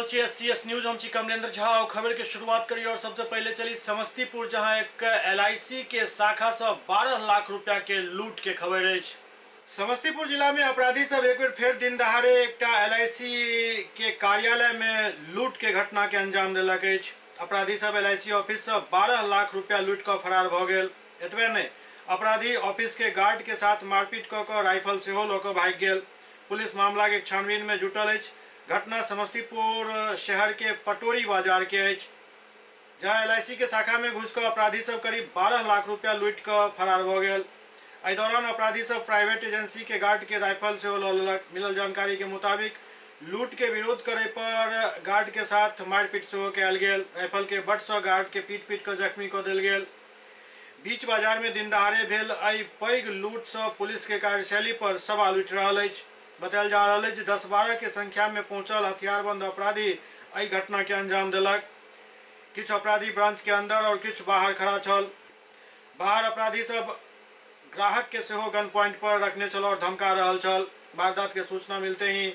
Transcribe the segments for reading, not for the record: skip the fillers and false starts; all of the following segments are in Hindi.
CS न्यूज हम कमलेंद्र झा और खबर की शुरुआत करी। और सबसे पहले चली समस्तीपुर, जहां एक LIC के शाखा से 12 लाख रुपया के लूट के खबर है। समस्तीपुर जिला में अपराधी सब एक बार फिर दिन दहाड़े एक LIC के कार्यालय में लूट के घटना के अंजाम दिलक। अपराधी सब LIC ऑफिस से 12 लाख रुपया लूट कर फरार भ गेल। एतबे नहीं, अपराधी ऑफिस के गार्ड के साथ मारपीट कर राइफल से लोक भाग गेल। पुलिस मामला के छानबीन में जुटल है। घटना समस्तीपुर शहर के पटोरी बाजार के है, जहां LIC के शाखा में घुसकर अपराधी सब करीब 12 लाख रुपया लूट कर फरार भ गेल। एहि दौरान अपराधी सब प्राइवेट एजेंसी के गार्ड के राइफल से लेलक। मिलल जानकारी के मुताबिक लूट के विरोध करे पर गार्ड के साथ मारपीट से कयल गेल। राइफल के बट से गार्ड के पीट कर जख्मी कर देल गेल। बीच बाजार में दिन दहाड़े भेल एहि पैघ लूट से पुलिस के कार्यशैली पर सवाल उठि रहल अछि। बतायल जा रहा है 10-12 के संख्या में पहुंचल हथियारबंद अपराधी एहि घटना के अंजाम दिलक। किछ अपराधी ब्रांच के अंदर और किछ बाहर खड़ा छल। बाहर अपराधी सब ग्राहक के सेहो गन पॉइंट पर रखने छल और धमका रहल छल। वारदात के सूचना मिलते ही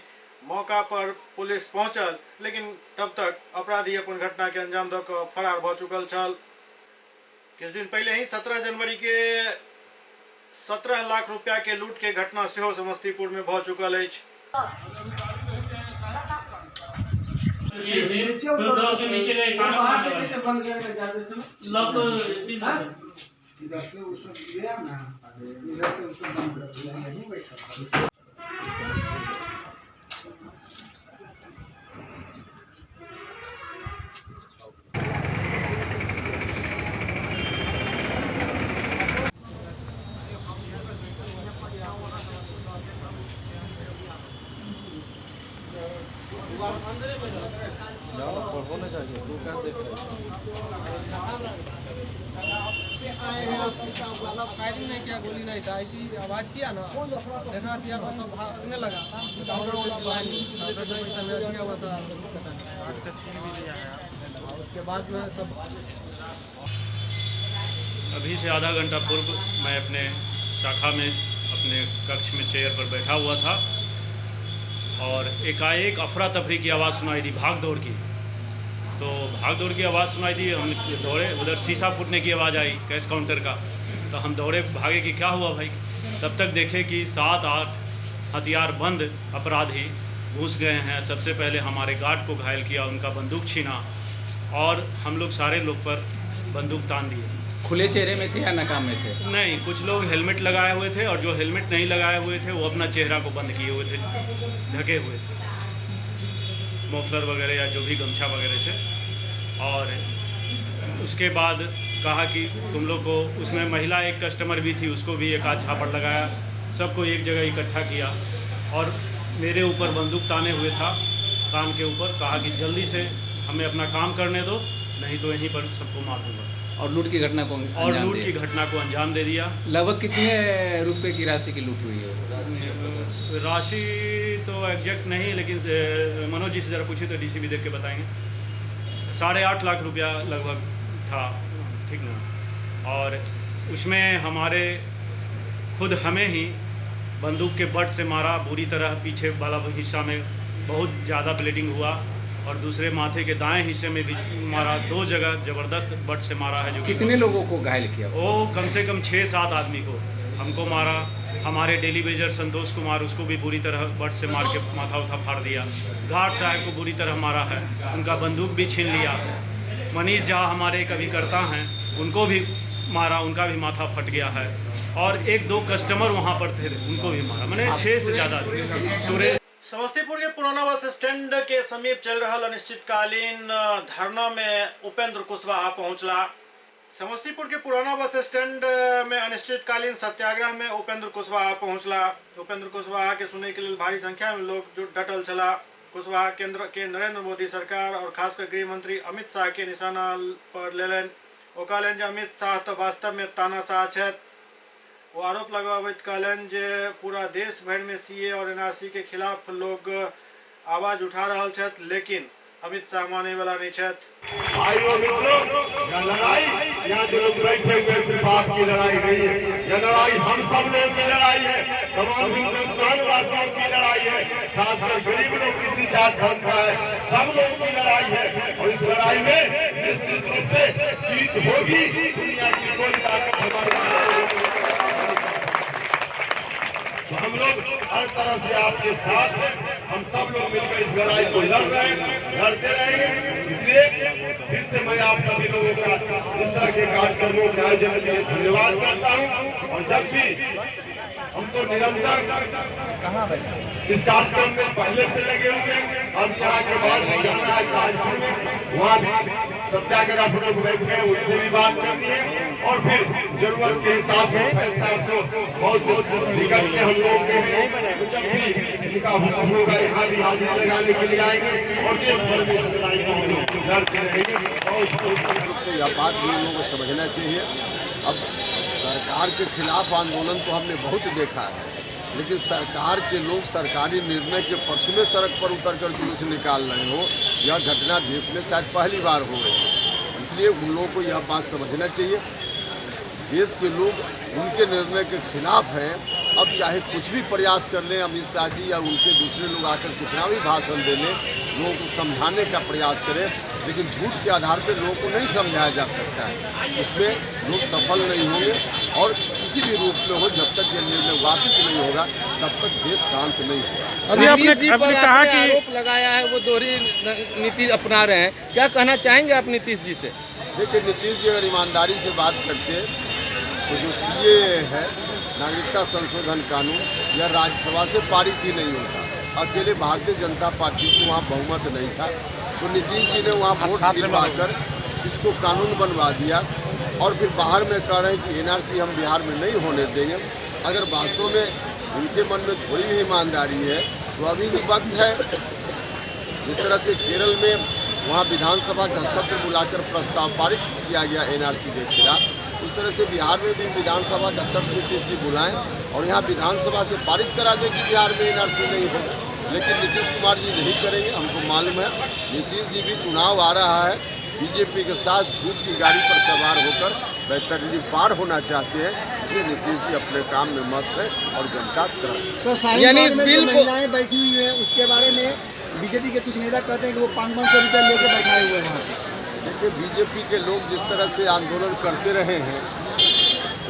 मौका पर पुलिस पहुंचल, लेकिन तब तक अपराधी अपन घटना के अंजाम द क फरार भ चुकल छल। कुछ दिन पहले ही 17 जनवरी के 17 लाख रुपया के लूट के घटना सेहो समस्तीपुर में भ चुकल है। फायरिंग नहीं किया, गोली नहीं था, ऐसी आवाज किया ना, देखा हथियार तो सब भागने लगा। उसके बाद में सब अभी से आधा घंटा पूर्व मैं अपने शाखा में अपने कक्ष में चेयर पर बैठा हुआ था और एकाएक अफरा तफरी की आवाज़ सुनाई दी, भाग दौड़ की। तो भाग दौड़ की आवाज़ सुनाई दी, हम दौड़े, उधर शीशा फूटने की आवाज़ आई कैश काउंटर का। तो हम दौड़े, भागे कि क्या हुआ भाई। तब तक देखे कि 7-8 हथियारबंद अपराधी घुस गए हैं। सबसे पहले हमारे गार्ड को घायल किया, उनका बंदूक छीना और हम लोग सारे लोग पर बंदूक तान दिए। खुले चेहरे में थे या नकाब में थे? नहीं, कुछ लोग हेलमेट लगाए हुए थे और जो हेलमेट नहीं लगाए हुए थे वो अपना चेहरा को बंद किए हुए थे, ढके हुए थे मफलर वगैरह या जो भी गमछा वगैरह से। और उसके बाद कहा कि तुम लोग को, उसमें महिला एक कस्टमर भी थी, उसको भी एक आध झापड़ लगाया, सबको एक जगह इकट्ठा किया और मेरे ऊपर बंदूक ताने हुए था कान के ऊपर। कहा कि जल्दी से हमें अपना काम करने दो, नहीं तो यहीं पर सबको मार दूंगा। और लूट की घटना को अंजाम दे दिया। लगभग कितने रुपए की राशि की लूट हुई है? राशि तो एग्जैक्ट नहीं, लेकिन मनोज जी से ज़रा पूछिए तो DCP देख के बताएंगे। 8.5 लाख रुपया लगभग था, ठीक ना। और उसमें हमारे खुद हमें ही बंदूक के बट से मारा, बुरी तरह पीछे वाला हिस्सा में बहुत ज़्यादा ब्लीडिंग हुआ और दूसरे माथे के दाएं हिस्से में भी मारा। 2 जगह ज़बरदस्त बट से मारा है। जो कितने लोगों को घायल किया? वो कम से कम 6-7 आदमी को हमको मारा। हमारे डेली वेजर संतोष कुमार, उसको भी बुरी तरह बट से मार के माथा उठा फाड़ दिया। गार्ड साहब को बुरी तरह मारा है, उनका बंदूक भी छीन लिया। मनीष झा हमारे कभी करता हैं, उनको भी मारा, उनका भी माथा फट गया है। और 1-2 कस्टमर वहाँ पर थे, उनको भी मारा। मैंने 6 से ज़्यादा। सुरेश समस्तीपुर के पुराना बस स्टैंड के समीप चल रहा अनिश्चितकालीन धरना में उपेंद्र कुशवाहा पहुंचला। समस्तीपुर के पुराना बस स्टैंड में अनिश्चितकालीन सत्याग्रह में उपेंद्र कुशवाहा पहुंचला। उपेंद्र कुशवाहा के सुनने के लिए भारी संख्या में लोग जो डटल चला। कुशवाहा केंद्र के नरेंद्र मोदी सरकार और खासकर गृह मंत्री अमित शाह के निशाना पर लेलन। वो कहलन जे अमित शाह तो वास्तव में तानाशाह छथि। वो आरोप लगावत कहलन जे पूरा देश भर में CA और NRC के खिलाफ लोग आवाज उठा रहा छथि, लेकिन अमित शाह माने वाला नहीं छथि। भाइयों मित्रों, यह लड़ाई यहाँ जो लोग बैठे हुए सिर्फ आपकी लड़ाई नहीं है, यह लड़ाई हम सब लोगों की लड़ाई है, तमाम हिंदुस्तान वासियों की लड़ाई है, खासकर गरीब लोग किसी जात धर्म का है, सब लोगों की लड़ाई है। और इस लड़ाई में निश्चित रूप से जीत होगी। दुनिया की कोई ताकत हमारे तो हम लोग हर तरह से आपके साथ हैं। हम सब लोग मिलकर इस लड़ाई को लड़ रहे हैं, लड़ते रहेंगे। इसलिए फिर से मैं आप सभी लोगों का इस तरह के कार्यक्रमों के आयोजन के लिए धन्यवाद करता हूं। और जब भी हम तो निरंतर इस कार्यक्रम में पहले से लगे हुए हैं। अब यहाँ के बाद भी जाना है कानपुर में, वहाँ भी सत्याग्रह लोग बैठे हैं, उनसे भी बात करनी है। और फिर जरूरत के हिसाब से फैसला तो बहुत निकट में हम लोग के हैं। जब भी इनका हुक्म होगा यहाँ भी हाजिर लगाने के लिए आएंगे और देश भर में इस लड़ाई को हम लोग लड़ते रहेंगे। बहुत रूप से यह बात भी हम लोगों को समझना चाहिए। अब सरकार के खिलाफ आंदोलन तो हमने बहुत देखा है, लेकिन सरकार के लोग सरकारी निर्णय के पक्ष में सड़क पर उतरकर जुलूस निकाल रहे हो, यह घटना देश में शायद पहली बार हो रही है। इसलिए उन लोगों को यह बात समझना चाहिए, देश के लोग उनके निर्णय के खिलाफ हैं। अब चाहे कुछ भी प्रयास कर लें अमित शाह जी या उनके दूसरे लोग आकर कितना भी भाषण दे लें, लोगों को समझाने का प्रयास करें, लेकिन झूठ के आधार पर लोगों को नहीं समझाया जा सकता है। उसमें लोग सफल नहीं होंगे और किसी भी रूप में हो, जब तक ये निर्णय वापस नहीं होगा तब तक देश शांत नहीं होगा। अभी आपने कहा कि आरोप लगाया है, वो दोहरी नीति अपना रहे हैं, क्या कहना चाहेंगे आप नीतीश जी से? देखिए, नीतीश जी अगर ईमानदारी से बात करते तो जो सीएए है, नागरिकता संशोधन कानून, यह राज्यसभा से पारित ही नहीं होता। अकेले भारतीय जनता पार्टी को वहाँ बहुमत नहीं था, तो नीतीश जी ने वहाँ वोट गिरवाकर इसको कानून बनवा दिया। और फिर बाहर में कह रहे हैं कि एनआरसी हम बिहार में नहीं होने देंगे। अगर वास्तव में उनके मन में थोड़ी भी ईमानदारी है तो अभी भी वक्त है। जिस तरह से केरल में वहाँ विधानसभा का सत्र बुलाकर प्रस्ताव पारित किया गया एनआरसी के खिलाफ, उस तरह से बिहार में भी विधानसभा का सत्र नीतीश जी बुलाएं और यहाँ विधानसभा से पारित करा दें कि बिहार में एनआरसी नहीं होगा। लेकिन नीतीश कुमार जी नहीं करेंगे, हमको मालूम है। नीतीश जी भी चुनाव आ रहा है, बीजेपी के साथ झूठ की गाड़ी पर सवार होकर बेहतरीन पार होना चाहते हैं, इसलिए नीतीश जी अपने काम में मस्त है और जनता त्रस्त है। यानी इस बिल को महिलाएं बैठी हुई हैं, उसके बारे में बीजेपी के कुछ नेता कहते हैं कि वो 500 रुपया लेके बैठाए हुए हैं। देखिए, बीजेपी के लोग जिस तरह से आंदोलन करते रहे हैं,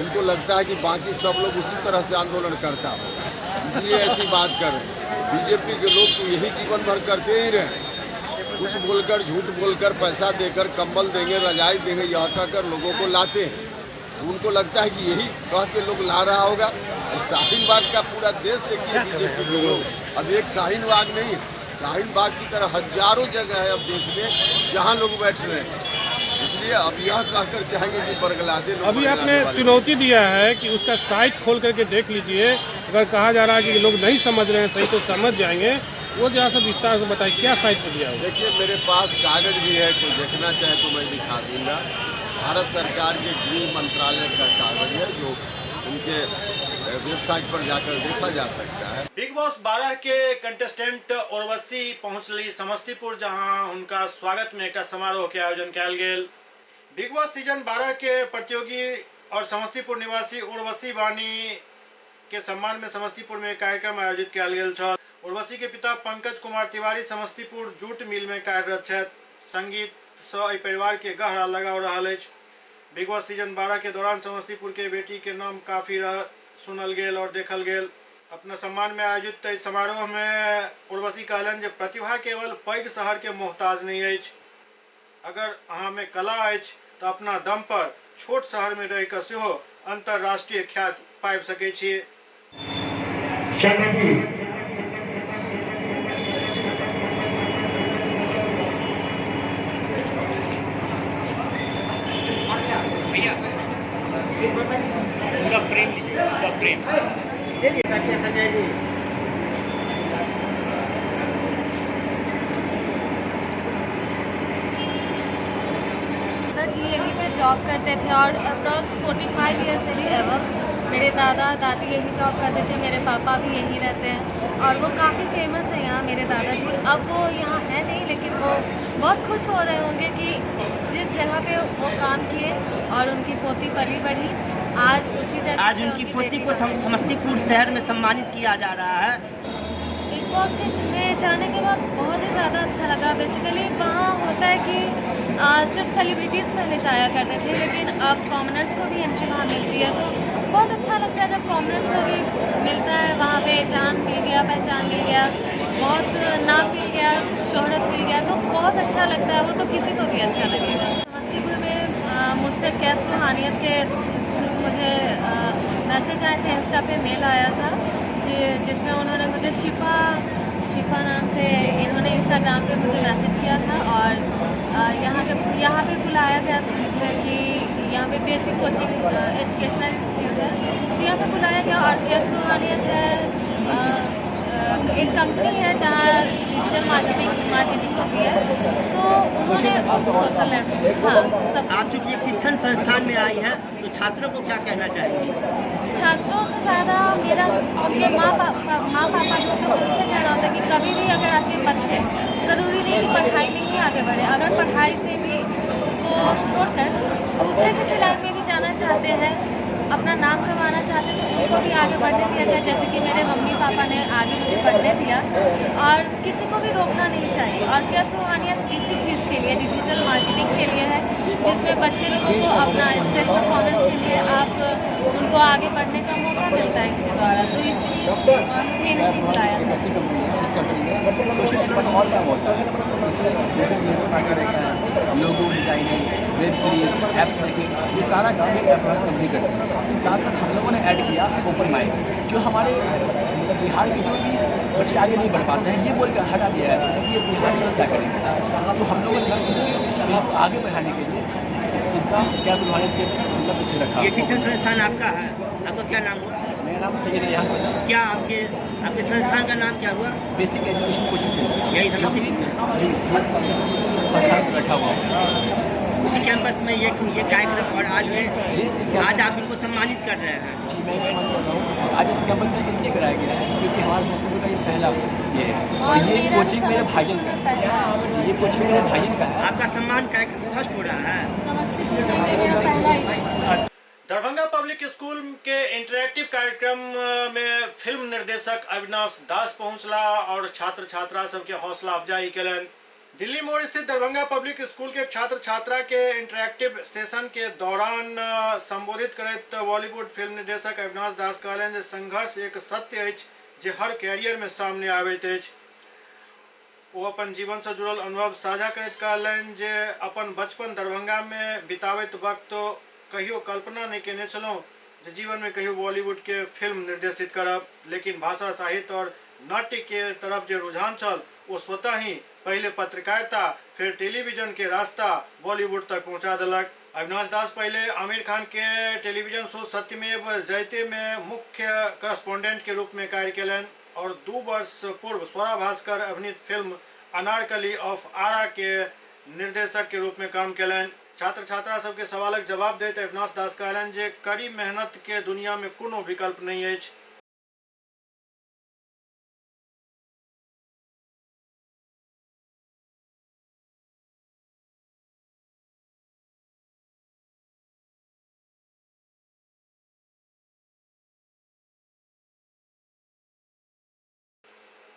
उनको लगता है कि बाकी सब लोग उसी तरह से आंदोलन करता हो, इसलिए ऐसी बात कर रहे हैं। बीजेपी के लोग तो यही जीवन भर करते ही रहे, कुछ बोलकर, झूठ बोलकर, पैसा देकर, कंबल देंगे, रजाई देंगे, यह कहकर लोगों को लाते हैं। उनको लगता है कि यही कह के लोग ला रहा होगा। शाहीन बाग का पूरा देश देखिए बीजेपी के लोग, अब एक शाहीन बाग नहीं, शाहीन बाग की तरह हजारों जगह है अब देश में जहाँ लोग बैठ रहे हैं। इसलिए अब यह कहकर चाहेंगे कि बरगला दे। अभी आपने चुनौती दिया है कि उसका साइट खोल करके देख लीजिए। अगर कहा जा रहा है कि लोग नहीं समझ रहे हैं सही तो समझ जाएंगे, वो जहाँ से विस्तार से बताइए क्या साइट पर दिया है। देखिए, मेरे पास कागज भी है, कोई देखना चाहे तो मैं दिखा दूंगा। भारत सरकार के गृह मंत्रालय का कागज है, जो उनके वेबसाइट पर जाकर देखा जा सकता है। बिग बॉस 12 के कंटेस्टेंट उर्वशी पहुंचली समस्तीपुर, जहां उनका स्वागत में एक समारोह के आयोजन किया गेल। बिग बॉस सीजन 12 के प्रतियोगी और समस्तीपुर निवासी उर्वशी वानी के सम्मान में समस्तीपुर में कार्यक्रम आयोजित किया गेल छल। उर्वशी के पिता पंकज कुमार तिवारी समस्तीपुर जूट मिल में कार्यरत छथि। संगीत से परिवार के गहरा लगाव रहल अछि। बिग बॉस सीजन 12 के दौरान समस्तीपुर के बेटी के नाम काफी सुनल गेल और देखल गेल। अपना सम्मान में आयोजित समारोह में उर्वशी कहलन जे प्रतिभा केवल पैघ शहर के मोहताज नहीं अछि। अगर अहाँ में कला अछि तो अपना दम पर छोट शहर में रह कर सेहो अंतरराष्ट्रीय ख्याति पाबि सकै छी। जी यहीं पे जॉब करते थे और अप्रॉक्स 45 ईयर से भी एवं मेरे दादा दादी यही जॉब करते थे, मेरे पापा भी यहीं रहते हैं और वो काफ़ी फेमस है यहाँ मेरे दादाजी। अब वो यहाँ है नहीं, लेकिन वो बहुत खुश हो रहे होंगे कि जिस जगह पे वो काम किए और उनकी पोती पली बढ़ी, आज उसी जगह आज उनकी पोती को समस्तीपुर शहर में सम्मानित किया जा रहा है। बिग बॉस में जाने के बाद बहुत ही ज़्यादा अच्छा लगा। बेसिकली वहाँ होता है कि सिर्फ सेलिब्रिटीज़ पहले जाया करते थे, लेकिन अब कॉमनर्स को भी एंट्री वहाँ मिलती है, तो बहुत अच्छा लगता है जब कॉमनर्स को भी मिलता है। वहाँ पे जान मिल गया, पहचान मिल गया, बहुत नाम मिल गया, शोहरत मिल गया, तो बहुत अच्छा लगता है। वो तो किसी को भी अच्छा लगेगा। समस्तीपुर में मुझसे कैफ रूहानियत के थ्रू मुझे मैसेज आए थे, इंस्टा पे मेल आया था जिसमें उन्होंने मुझे शिफा नाम से इन्होंने इंस्टाग्राम पे मुझे मैसेज किया था और यहाँ पे बुलाया गया था मुझे कि यहाँ पे बेसिक कोचिंग एजुकेशनल इंस्टीट्यूट है, तो यहाँ पे बुलाया गया। और कैफ रूहानियत है एक कंपनी है जहाँ डिजिटल मार्केटिंग होती है, तो उन्होंने सोशल नेटवर्क, हाँ सब। आप चूँकि एक शिक्षण संस्थान में आई हैं, तो छात्रों को क्या कहना चाहेंगी? छात्रों से ज़्यादा मेरा उनके माँ पापा जो थे उनसे कहना होता है कि कभी भी अगर आपके बच्चे, ज़रूरी नहीं कि पढ़ाई में ही आगे बढ़े, अगर पढ़ाई से भी को छोड़कर दूसरे किसी लाइन में भी जाना चाहते हैं, अपना नाम कमाना चाहते हैं, तो उनको भी आगे बढ़ने दिया जाए। जैसे कि मेरे मम्मी पापा ने आगे मुझे बढ़ने दिया, और किसी को भी रोकना नहीं चाहिए। और कैफ रूहानियत इसी चीज़ के लिए, डिजिटल मार्केटिंग के लिए है, जिसमें बच्चे लोगों को अपना स्टेज परफॉर्मेंस के लिए आप उनको आगे बढ़ने का मौका मिलता है इसके द्वारा, तो इसलिए मुझे इन्होंने बुलाया था। सोशल नेटवर्क और क्या होता है, जैसे logo designing, web series, apps making, ये सारा काम एक कैफ रूहानियत कंपनी करती है। साथ साथ हम लोगों ने ऐड किया ओपन माइंड, जो हमारे बिहार के जो भी बच्चे आगे नहीं बढ़ पाते हैं, ये बोल कर हटा दिया है कि ये बिहार में क्या करेंगे। तो हम लोगों ने आगे बढ़ाने के लिए इस चीज़ का कैफ रूहानियत के मतलब पीछे रखा। ये शिक्षण संस्थान आपका है, आपका क्या नाम हुआ? मेरा नाम सैयद रेहान होता। क्या आपके संस्थान का नाम क्या हुआ? बेसिक एजुकेशन कोचिंग सेंटर, यही समस्तीपुर जी सरकार रखा हुआ है। उसी कैंपस में ये कार्यक्रम, और आज आप इनको सम्मानित कर रहे हैं। जी, मैं सम्मान कर रहा हूँ। आज इस कैंपस में इसलिए कराया गया है क्योंकि हमारे समस्तीपुर का ये पहला ये है, और ये कोचिंग मेरे भाईजन का है। जी, ये कोचिंग मेरे भाईजन का है। आपका सम्मान कार्यक्रम फर्स्ट हो रहा है समस्तीपुर में मेरा पहला इवेंट। दरभंगा पब्लिक स्कूल के इंटरैक्टिव कार्यक्रम में फिल्म निर्देशक अविनाश दास पहुंचला और छात्र छात्रा सबके हौसला अफजाई कलन। दिल्ली मोड़ स्थित दरभंगा पब्लिक स्कूल के छात्र छात्रा के इंटरैक्टिव सेशन के दौरान संबोधित करैत बॉलीवुड फिल्म निर्देशक अविनाश दास कहलनि जे संघर्ष एक सत्य अछि जे हर कैरियर में सामने आबैत अछि। वो अपन जीवन से जुड़ल अनुभव साझा करैत कहलनि जे अपन बचपन दरभंगा में बिताबैत वक्त कहियो कल्पना नहीं केने छलहुँ जे जीवन में कहियो बॉलीवुड के फिल्म निर्देशित करब, लेकिन भाषा साहित्य और नाट्य के तरफ जो रुझान छल वो स्वतः ही पहले पत्रकारिता फिर टेलीविजन के रास्ता बॉलीवुड तक पहुंचा दिलक। अविनाश दास पहले आमिर खान के टेलीविजन शो सत्यमेव जयते में मुख्य करस्पॉन्डेंट के रूप में कार्य कलन और 2 वर्ष पूर्व स्वरा भास्कर अभिनीत फिल्म अनारकली ऑफ आरा के निर्देशक के रूप में काम कलन। छात्र छात्रा सबके सवालक जवाब दैत अविनाश दास कहलनि जे कड़ी मेहनत के दुनिया में कोनो विकल्प नहीं अछि।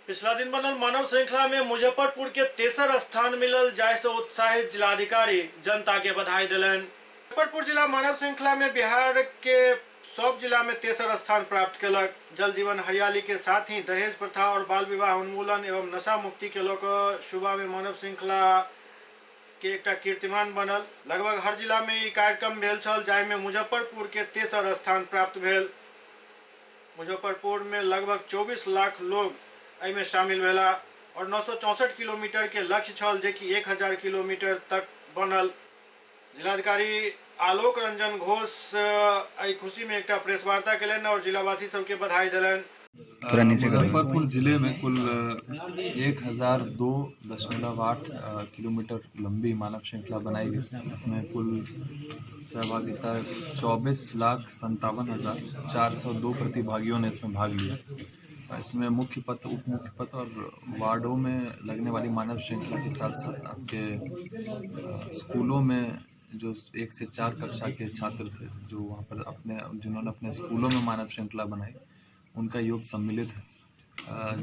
पिछला दिन बनल मानव श्रृंखला में मुजफ्फरपुर के तेसर स्थान मिलल, जायसे उत्साहित जिलाधिकारी जनता के बधाई दिलन। मुजफ्फरपुर जिला मानव श्रृंखला में बिहार के सब जिला में तेसर स्थान प्राप्त कलक। जल जीवन हरियाली के साथ ही दहेज प्रथा और बाल विवाह उन्मूलन एवं नशा मुक्ति के लोक शुभा में मानव श्रृंखला के एक कीर्तिमान बनल। लगभग हर जिला में ई कार्यक्रम भेल छल, जाहि में मुजफ्फरपुर के तेसर स्थान प्राप्त भेल। मुजफ्फरपुर में लगभग 24 लाख लोग में शामिल भेला और 964 किलोमीटर के लक्ष्य छल जे कि 1000 किलोमीटर तक बनल। जिलाधिकारी आलोक रंजन घोष खुशी में एक प्रेस वार्ता कलन और जिलावासी सबके बधाई दिलन। मुजफ्फरपुर ज़िले में कुल 1002.8 किलोमीटर लंबी मानव श्रृंखला बनाई गई। इसमें कुल सहभागिता 24,57,402 प्रतिभागियों ने इसमें भाग लिया। इसमें मुख्य पथ, उप मुख्य पथ और वार्डों में लगने वाली मानव श्रृंखला के साथ साथ आपके स्कूलों में जो 1 से 4 कक्षा के छात्र थे जो वहाँ पर जिन्होंने अपने स्कूलों में मानव श्रृंखला बनाई, उनका योग सम्मिलित है।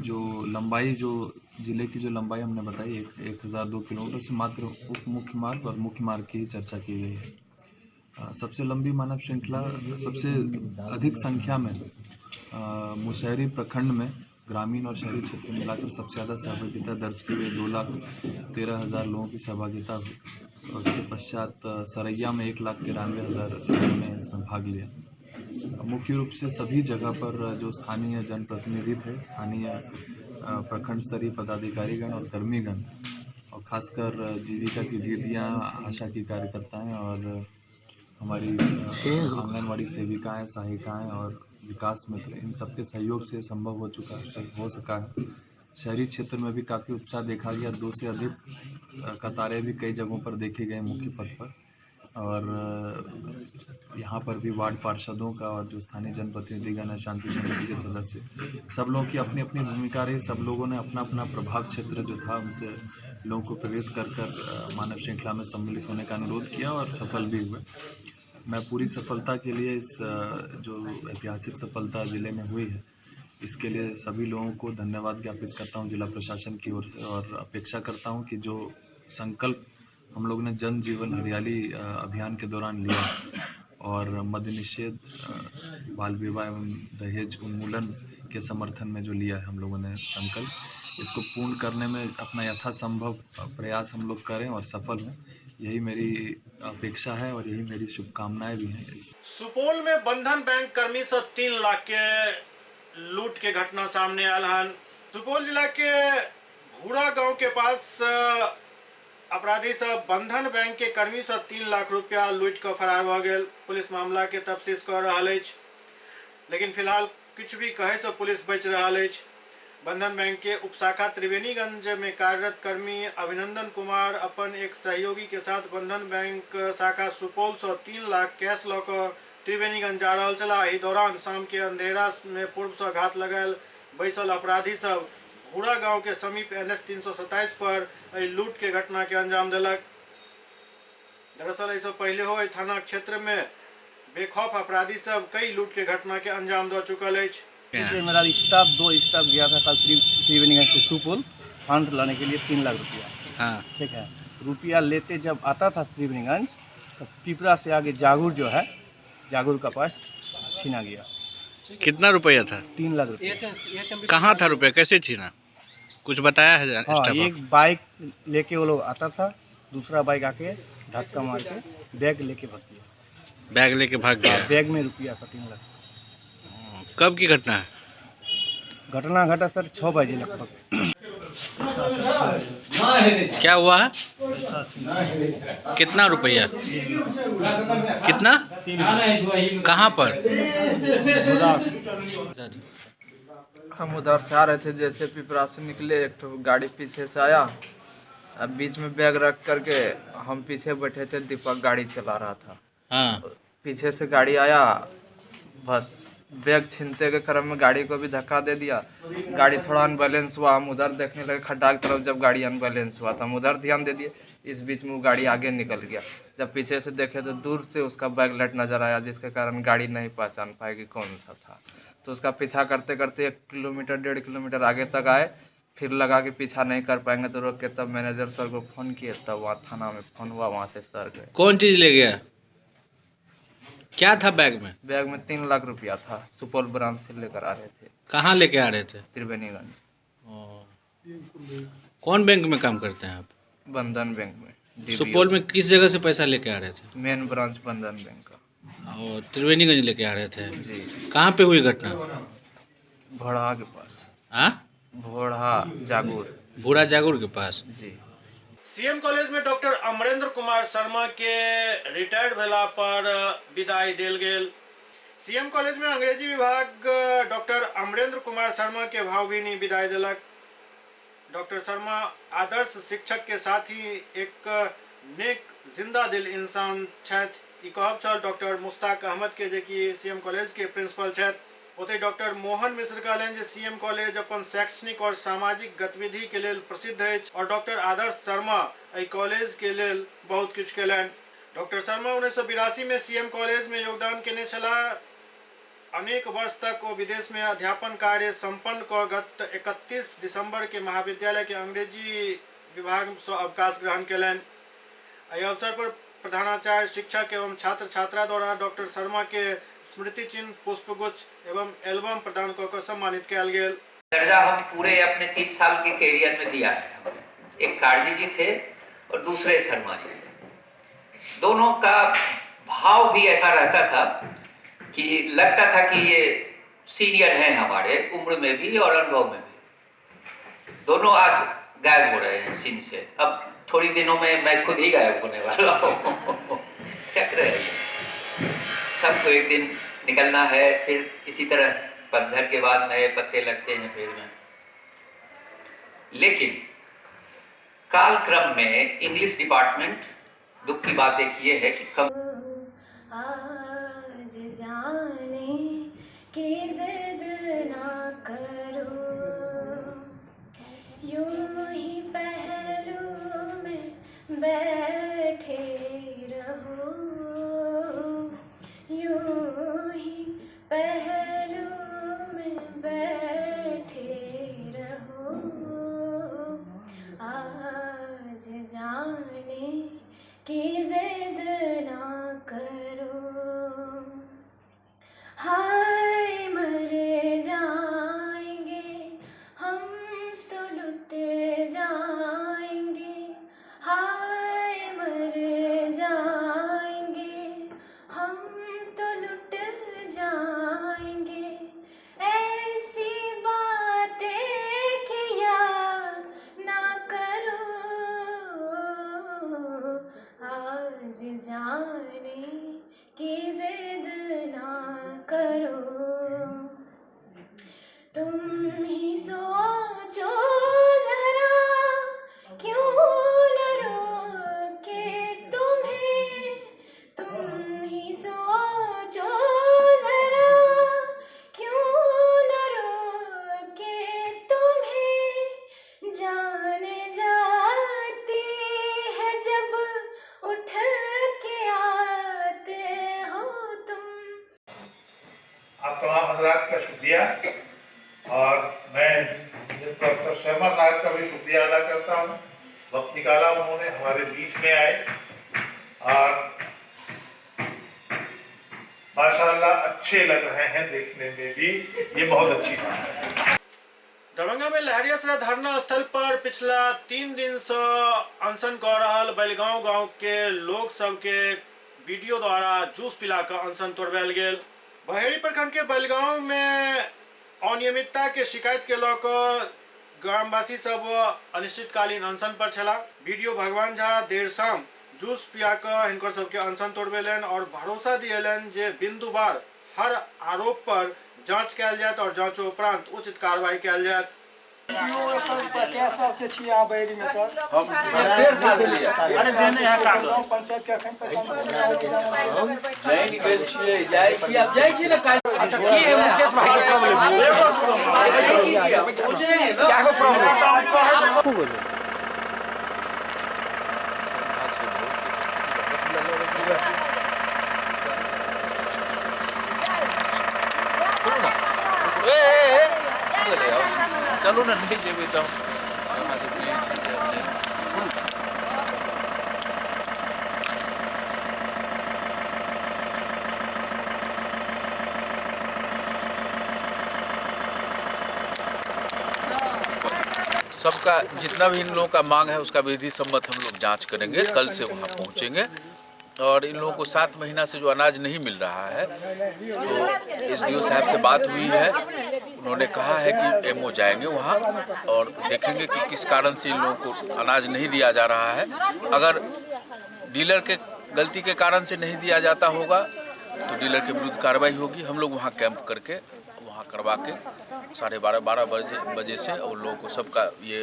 जो लंबाई, जो ज़िले की जो लंबाई हमने बताई 1002 किलोमीटर, से मात्र उप मुख्य मार्ग और मुख्य मार्ग की ही चर्चा की गई है। सबसे लंबी मानव श्रृंखला, सबसे अधिक संख्या में मुशहरी प्रखंड में ग्रामीण और शहरी क्षेत्र मिलाकर सबसे ज़्यादा सहभागिता दर्ज की गई। 2,13,000 लोगों की सहभागिता हुई और उसके पश्चात सरैया में 1,93,000 लोगों ने इसमें भाग लिया। मुख्य रूप से सभी जगह पर जो स्थानीय जनप्रतिनिधि थे, स्थानीय प्रखंड स्तरीय पदाधिकारीगण और कर्मीगण, और खासकर जीविका की दीदियाँ, आशा की कार्यकर्ताएं और हमारी आंगनवाड़ी सेविकाएं, सहायिकाएं और विकास मित्र, इन सबके सहयोग से संभव हो सका है। शहरी क्षेत्र में भी काफ़ी उत्साह देखा गया। 2 से अधिक कतारें भी कई जगहों पर देखी गई मुख्य पथ पर, और यहाँ पर भी वार्ड पार्षदों का और जो स्थानीय जनप्रतिनिधिगण है, शांति समिति के सदस्य, सब लोगों की अपनी अपनी भूमिका रही। सब लोगों ने अपना अपना प्रभाव क्षेत्र जो था उनसे लोगों को प्रेरित कर मानव श्रृंखला में सम्मिलित होने का अनुरोध किया और सफल भी हुए। मैं पूरी सफलता के लिए, इस जो ऐतिहासिक सफलता ज़िले में हुई है, इसके लिए सभी लोगों को धन्यवाद ज्ञापित करता हूँ जिला प्रशासन की ओर से, और अपेक्षा करता हूँ कि जो संकल्प हम लोग ने जन जीवन हरियाली अभियान के दौरान लिया और मद्य निषेध, बाल विवाह एवं दहेज उन्मूलन के समर्थन में जो लिया है हम लोगों ने संकल्प, इसको पूर्ण करने में अपना यथासंभव प्रयास हम लोग करें और सफल हों, यही मेरी अपेक्षा है और यही मेरी शुभकामनाएं भी हैं। सुपौल में बंधन बैंक कर्मी से 3 लाख के लूट के घटना सामने आयल हन। सुपौल जिला के भूरा गांव के पास अपराधी सब बंधन बैंक के कर्मी से 3 लाख रुपया लूट कर फरार भ गेल। पुलिस मामला के तफ्तीश कर रहल अछि, लेकिन फिलहाल कुछ भी कहे से पुलिस बच रहल अछि। बंधन बैंक के उपशाखा त्रिवेणीगंज में कार्यरत कर्मी अभिनंदन कुमार अपन एक सहयोगी के साथ बंधन बैंक शाखा सुपौल से 3 लाख कैश लकर त्रिवेणीगंज जा रहल छला। एहि दौरान शाम के अंधेरा में पूर्व से घात लगायल बैसल अपराधी सब भूरा गांव के समीप NH 327 पर लूट के घटना के अंजाम दिलक। दरअसल इससे पहले हो थाना क्षेत्र में बेखौफ अपराधी सब कई लूट के घटना के अंजाम दे चुकल है। मेरा स्टाफ 2 स्टाफ गया था कल त्रिवेणीगंज से सुपौल फंड लाने के लिए 3 लाख रुपया। हाँ ठीक है। रुपया लेते जब आता था त्रिवेणीगंज तो पिपरा से आगे जागुर जो है, जागुर का पास छीना गया। कितना रुपया था? 3 लाख रुपया। कहाँ था रुपया, कैसे छीना, कुछ बताया है? हाँ, एक बाइक लेके वो लोग आता था, दूसरा बाइक आके धक्का मार के बैग लेके भाग गया। बैग लेके भाग गया? बैग में रुपया था 3 लाख। कब की घटना है? घटना घटा सर 6 बजे लगभग। क्या हुआ है? कितना रुपया? कितना? कहाँ पर? हम उधर से आ रहे थे, जैसे पिपरा से निकले एक तो गाड़ी पीछे से आया, अब बीच में बैग रख करके हम पीछे बैठे थे, दीपक गाड़ी चला रहा था। हाँ। पीछे से गाड़ी आया, बस बैग छीनते के क्रम में गाड़ी को भी धक्का दे दिया। गाड़ी थोड़ा अनबैलेंस हुआ, हम उधर देखने लगे खड्डा की तरफ। जब गाड़ी अनबैलेंस हुआ तो हम उधर ध्यान दे दिए। इस बीच में वो गाड़ी आगे निकल गया। जब पीछे से देखे तो दूर से उसका बैक लाइट नज़र आया, जिसके कारण गाड़ी नहीं पहचान पाएगी कौन सा था। तो उसका पीछा करते करते 1 किलोमीटर 1.5 किलोमीटर आगे तक आए, फिर लगा कि पीछा नहीं कर पाएंगे तो रोक के तब मैनेजर सर को फ़ोन किए, तब वहाँ थाना में फ़ोन हुआ, वहाँ से सर गए। कौन चीज़ ले गया? क्या था बैग में? बैग में 3 लाख रुपया था। सुपौल ब्रांच से लेकर आ रहे थे। कहाँ लेके आ रहे थे? त्रिवेणीगंज। कौन बैंक में काम करते हैं आप? बंधन बैंक में। सुपौल में किस जगह से पैसा लेके आ रहे थे? मेन ब्रांच बंधन बैंक का। और त्रिवेणीगंज लेके आ रहे थे जी। कहाँ पे हुई घटना? भोड़ा के पास। हाँ, भोड़ा जागुर। भूरा जागुर के पास जी। सीएम कॉलेज में डॉक्टर अमरेंद्र कुमार शर्मा के रिटायर्ड भेला पर विदाई देल गेल। सीएम कॉलेज में अंग्रेजी विभाग डॉक्टर अमरेंद्र कुमार शर्मा के भावभीनी विदाई दिलक। डॉक्टर शर्मा आदर्श शिक्षक के साथ ही एक नेक जिंदा दिल इंसान छथि। ई कहब छल डॉक्टर मुश्ताक अहमद के जे कि सीएम कॉलेज के प्रिंसिपल छथि। ओतहि डॉक्टर मोहन मिश्र कहलनि जे सीएम कॉलेज अपन शैक्षणिक और सामाजिक गतिविधि के लेल प्रसिद्ध अछि और डॉक्टर आदर्श शर्मा एहि कॉलेज के लेल बहुत किछु केलनि। डॉक्टर शर्मा 1982 में सीएम कॉलेज में योगदान केने छलाह। अनेक वर्ष तक वो विदेश में अध्यापन कार्य संपन्न क गत 31 दिसंबर के महाविद्यालय के अंग्रेजी विभाग से अवकाश ग्रहण केलनि। एहि अवसर पर प्रधानाचार्य, शिक्षक एवं छात्र छात्रा द्वारा डॉक्टर शर्मा के स्मृति चिन्ह, पुष्पगुच्छ एवं एल्बम प्रदान कर सम्मानित किया गेल। दर्जा हम पूरे अपने 30 साल के कैरियर में दिया है। एक काजी जी थे और दूसरे शर्मा जी थे। दोनों का भाव भी ऐसा रहता था कि लगता था कि ये सीनियर हैं हमारे उम्र में भी और अनुभव में भी। दोनों आज गायब हो रहे हैं सीन से। अब थोड़ी दिनों में मैं खुद ही गायब होने वाला हूँ। चक्र है ये, सबको एक दिन निकलना है। फिर इसी तरह पतझड़ के बाद नए पत्ते लगते हैं पेड़ में। लेकिन कालक्रम में इंग्लिश डिपार्टमेंट, दुख की बात एक ये है कि आज जाने की जिद ना करो, यूं ही पहलू में बैठे रहो, यूं ही पहलू में बैठे रहो। आज जाने की जिद ना करो, हाय मर जाएंगे हम तो लुट जाएंगे, हाय मर जाएंगे हम तो लुट जाएंगे। ऐसी बातें किया ना करो, आज जाने की जिद ना करो। तुम ही सोचो जरा, क्यों न रोके तुम्हें, तुम ही सोचो जरा, क्यों न रोके तुम्हें। जान जाती है जब उठ के आते हो तुम। आप तमाम हजरात का शुक्रिया और मैं प्रोफेसर शर्मा साहब का भी शुक्रिया अदा करता हूँ। वक्त निकाला उन्होंने, हमारे बीच में आए और माशाअल्लाह अच्छे लग रहे हैं देखने में भी, ये बहुत अच्छी बात है। दरभंगा में लहरियासराय धरना स्थल पर पिछला 3 दिन से अनशन कर रहल बैलगांव गांव के लोग सब के वीडियो द्वारा जूस पिला कर अनशन तोड़वाल गेल। बहेड़ी प्रखंड के बैलगांव में अनियमितता के शिकायत के लऽ कऽ ग्रामवासी सब अनिश्चितकालीन अनशन पर छला। वीडियो भगवान झा देर शाम जूस पिया कर हिनकर सबके अनशन तोड़वेलन और भरोसा दिएलन जे बिंदुवार हर आरोप पर जांच कयल जायत और जांचो उपरांत उचित कार्रवाई कयल जायत। क्या साल से छी यहाँ बहेड़ी में सर? हम 1.5 साल से अरे देने हैं कागज पंचायत के अखन तक हम जाय निकल छियै, जाय छी, अब जाय छी ना काज। अच्छा की है मुकेश भाई के प्रॉब्लम? क्या को प्रॉब्लम? चलो ना नहीं जेबे तो सबका जितना भी इन लोगों का मांग है उसका विधि सम्मत हम लोग जांच करेंगे। कल से वहाँ पहुँचेंगे और इन लोगों को 7 महीना से जो अनाज नहीं मिल रहा है तो SDO साहब से बात हुई है। उन्होंने कहा है कि MO जाएंगे वहाँ और देखेंगे कि किस कारण से इन लोगों को अनाज नहीं दिया जा रहा है। अगर डीलर के गलती के कारण से नहीं दिया जाता होगा तो डीलर के विरुद्ध कार्रवाई होगी। हम लोग वहाँ कैंप करके वहाँ करवा के 12:30 बजे से उन लोगों को सबका ये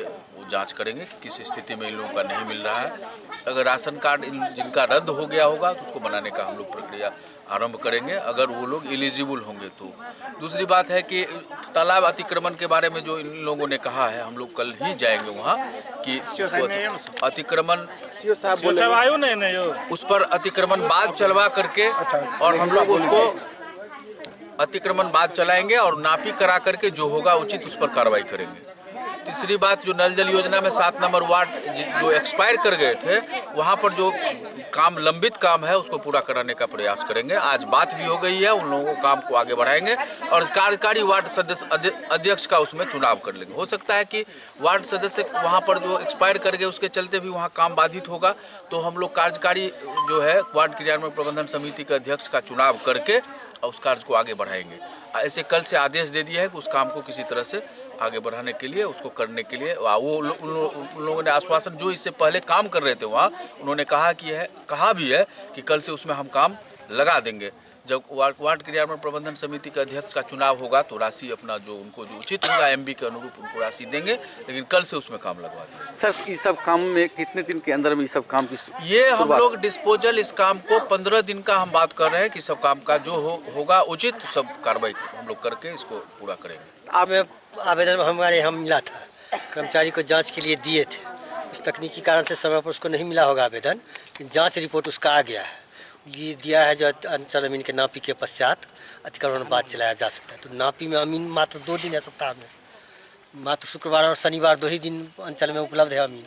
जांच करेंगे कि किस स्थिति में इन लोगों का नहीं मिल रहा है। अगर राशन कार्ड जिनका रद्द हो गया होगा तो उसको बनाने का हम लोग प्रक्रिया आरंभ करेंगे, अगर वो लोग एलिजिबल होंगे तो। दूसरी बात है कि तालाब अतिक्रमण के बारे में जो इन लोगों ने कहा है, हम लोग कल ही जाएंगे वहाँ कि अतिक्रमण उस पर अतिक्रमण बाद चलवा करके और हम लोग उसको अतिक्रमण बाद चलाएंगे और नापी करा करके जो होगा उचित उस पर कार्रवाई करेंगे। तीसरी बात, जो नल जल योजना में 7 नंबर वार्ड जो एक्सपायर कर गए थे, वहाँ पर जो काम लंबित काम है उसको पूरा कराने का प्रयास करेंगे। आज बात भी हो गई है, उन लोगों को काम को आगे बढ़ाएंगे और कार्यकारी वार्ड सदस्य अध्यक्ष का उसमें चुनाव कर लेंगे। हो सकता है कि वार्ड सदस्य वहाँ पर जो एक्सपायर कर गए उसके चलते भी वहाँ काम बाधित होगा, तो हम लोग कार्यकारी जो है वार्ड क्रियान्वयन प्रबंधन समिति के अध्यक्ष का चुनाव करके और उस कार्य को आगे बढ़ाएंगे। ऐसे कल से आदेश दे दिया है कि उस काम को किसी तरह से आगे बढ़ाने के लिए, उसको करने के लिए वो उन लोगों ने आश्वासन, जो इससे पहले काम कर रहे थे वहाँ, उन्होंने कहा भी है कि कल से उसमें हम काम लगा देंगे। जब वार्ड क्रियान्वयन प्रबंधन समिति के अध्यक्ष का चुनाव होगा तो राशि अपना जो उनको जो उचित होगा एमबी के अनुरूप उनको राशि देंगे, लेकिन कल से उसमें काम लगवा देंगे। सर, इस सब काम में कितने दिन के अंदर में इस सब काम की ये हम लोग डिस्पोजल इस काम को 15 दिन का हम बात कर रहे हैं कि सब काम का जो होगा उचित सब कार्रवाई हम लोग करके इसको पूरा करेंगे। आवेदन हमारे यहाँ मिला था, कर्मचारी को जांच के लिए दिए थे, उस तकनीकी कारण से समय पर उसको नहीं मिला होगा आवेदन, जांच रिपोर्ट उसका आ गया है। ये दिया है जो अंचल अमीन के नापी के पश्चात अतिक्रमण बाद चलाया जा सकता है। तो नापी में अमीन मात्र 2 दिन है सप्ताह में, मात्र शुक्रवार और शनिवार 2 ही दिन अंचल में उपलब्ध है अमीन,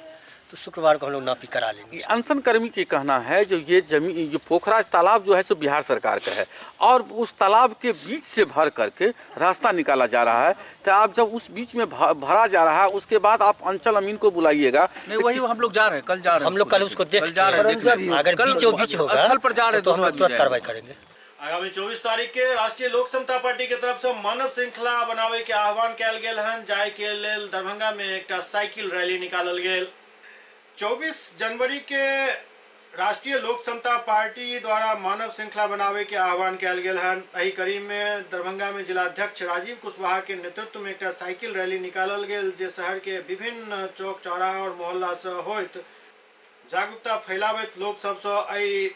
तो शुक्रवार को हम लोग नापी करा लेंगे। अनशन कर्मी की कहना है जो ये जमीन, जो पोखरा तालाब जो है सो बिहार सरकार का है और उस तालाब के बीच से भर करके रास्ता निकाला जा रहा है, तो आप जब उस बीच में भरा जा रहा है उसके बाद आप अंचल अमीन को बुलाइएगा। नहीं, वही हम लोग जा रहे हैं, कल जा रहे हैं, हम लोग कल उसको देख जा रहे हैं, अगर बीच होगा स्थल पर जा रहे हैं तो हम लोग तुरंत कार्रवाई करेंगे। आगामी 24 तारीख के राष्ट्रीय लोक समता पार्टी के तरफ से मानव श्रृंखला बनावे के आह्वान कयल गेल हन, जाय के लेल दरभंगा में एक साइकिल रैली निकालल गेल। 24 जनवरी के राष्ट्रीय लोक समता पार्टी द्वारा मानव श्रृंखला बनावे के आह्वान कयल गेल हन। एही कड़ी में दरभंगा में जिलाध्यक्ष राजीव कुशवाहा के नेतृत्व में एक साइकिल रैली निकालल गेल, जे शहर के विभिन्न चौक चौराहा और मोहल्ला से होइत जागरूकता फैलावैत लोक सब से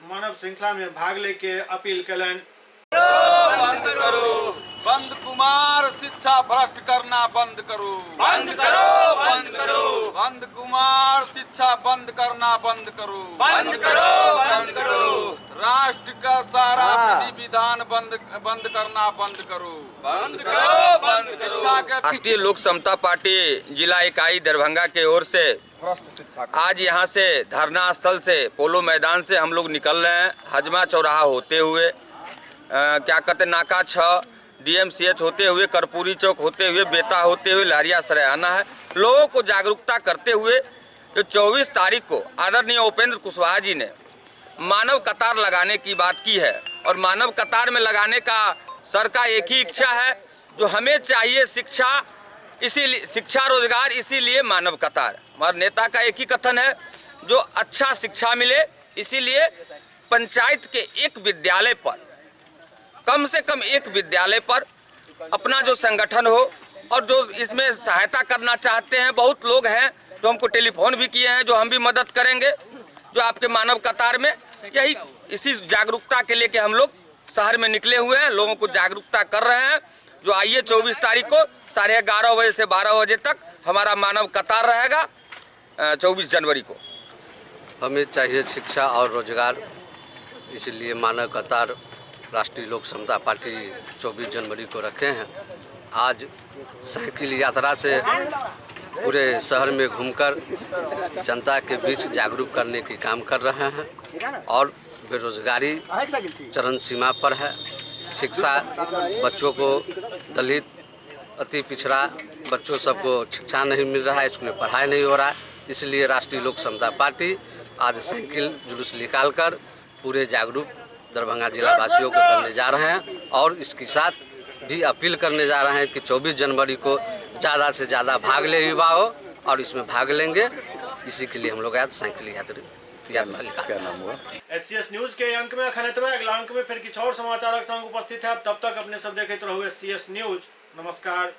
मानव श्रृंखला में भाग लेके अपील कलन। बंद करो, बंद कुमार शिक्षा भ्रष्ट करना बंद करो, बंद करो, बंद करो, बंद कुमार शिक्षा बंद करना बंद करो, बंद करो, बंद करो, राष्ट्र का सारा विधि विधान बंद करना बंद करो, बंद करो, बंद करो। राष्ट्रीय लोक समता पार्टी जिला इकाई दरभंगा के ओर से आज यहाँ से धरना स्थल से पोलो मैदान से हम लोग निकल रहे हैं, हजमा चौराहा होते हुए क्या कहते नाका 6 DMCH होते हुए, कर्पूरी चौक होते हुए, बेता होते हुए लहरिया सराय आना है। लोगों को जागरूकता करते हुए जो 24 तारीख को आदरणीय उपेंद्र कुशवाहा जी ने मानव कतार लगाने की बात की है और मानव कतार में लगाने का सर का एक ही इच्छा है, जो हमें चाहिए शिक्षा, इसीलिए शिक्षा रोजगार, इसीलिए मानव कतार। हमारे नेता का एक ही कथन है, जो अच्छा शिक्षा मिले, इसीलिए पंचायत के एक विद्यालय पर, कम से कम एक विद्यालय पर अपना जो संगठन हो और जो इसमें सहायता करना चाहते हैं, बहुत लोग हैं जो हमको टेलीफोन भी किए हैं, जो हम भी मदद करेंगे, जो आपके मानव कतार में यही इसी जागरूकता के लिए कि हम लोग शहर में निकले हुए हैं, लोगों को जागरूकता कर रहे हैं। जो आइए 24 तारीख को 11:30 बजे से 12 बजे तक हमारा मानव कतार रहेगा। 24 जनवरी को हमें चाहिए शिक्षा और रोजगार, इसलिए मानव कतार राष्ट्रीय लोक समता पार्टी 24 जनवरी को रखे हैं। आज साइकिल यात्रा से पूरे शहर में घूमकर जनता के बीच जागरूक करने की काम कर रहे हैं और बेरोजगारी चरम सीमा पर है। शिक्षा बच्चों को, दलित, अति पिछड़ा बच्चों सबको शिक्षा नहीं मिल रहा है, स्कूल में पढ़ाई नहीं हो रहा है, इसलिए राष्ट्रीय लोक समता पार्टी आज साइकिल जुलूस निकालकर पूरे जागरूक दरभंगा जिला वासियों को करने जा रहे हैं और इसके साथ भी अपील करने जा रहे हैं कि 24 जनवरी को ज़्यादा से ज़्यादा भाग ले युवाओं और इसमें भाग लेंगे। इसी के लिए हम लोग आज साइकिल यात्रा यात्रा निकाल। क्या नाम हुआ? SCS न्यूज के अंक में अखन एतबे, अगला अंक में फिर किछु और समाचारक संग उपस्थित है। तब तक अपने सब देखते रहो SCS न्यूज। नमस्कार।